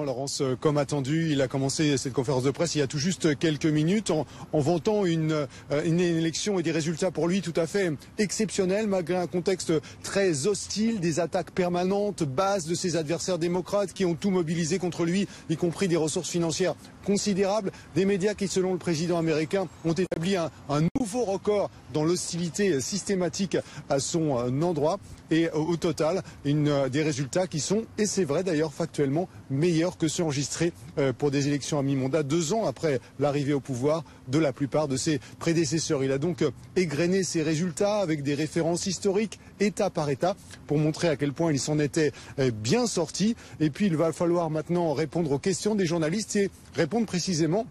Laurence, comme attendu, il a commencé cette conférence de presse il y a tout juste quelques minutes en vantant une élection et des résultats pour lui tout à fait exceptionnels malgré un contexte très hostile, des attaques permanentes, basses de ses adversaires démocrates qui ont tout mobilisé contre lui, y compris des ressources financières considérables, des médias qui, selon le président américain, ont établi un nouveau record dans l'hostilité systématique à son endroit et au total, des résultats qui sont, et c'est vrai d'ailleurs factuellement, meilleurs que ceux enregistrés pour des élections à mi-mandat 2 ans après l'arrivée au pouvoir de la plupart de ses prédécesseurs. Il a donc égrené ses résultats avec des références historiques, État par État, pour montrer à quel point il s'en était bien sorti. Et puis il va falloir maintenant répondre aux questions des journalistes et répondre précisément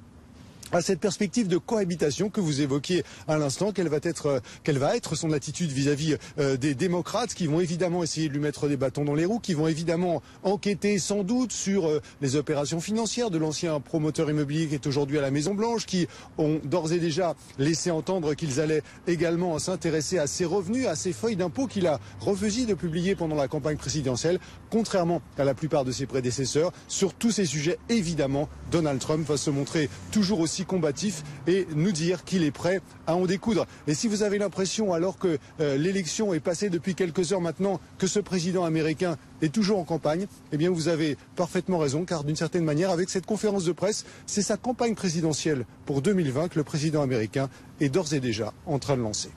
à cette perspective de cohabitation que vous évoquiez à l'instant, quelle va être son attitude vis-à-vis des démocrates qui vont évidemment essayer de lui mettre des bâtons dans les roues, qui vont évidemment enquêter sans doute sur les opérations financières de l'ancien promoteur immobilier qui est aujourd'hui à la Maison-Blanche, qui ont d'ores et déjà laissé entendre qu'ils allaient également s'intéresser à ses revenus, à ses feuilles d'impôts qu'il a refusé de publier pendant la campagne présidentielle, contrairement à la plupart de ses prédécesseurs. Sur tous ces sujets, évidemment, Donald Trump va se montrer toujours aussi combatif et nous dire qu'il est prêt à en découdre. Et si vous avez l'impression, alors que l'élection est passée depuis quelques heures maintenant, que ce président américain est toujours en campagne, eh bien vous avez parfaitement raison, car d'une certaine manière, avec cette conférence de presse, c'est sa campagne présidentielle pour 2020 que le président américain est d'ores et déjà en train de lancer.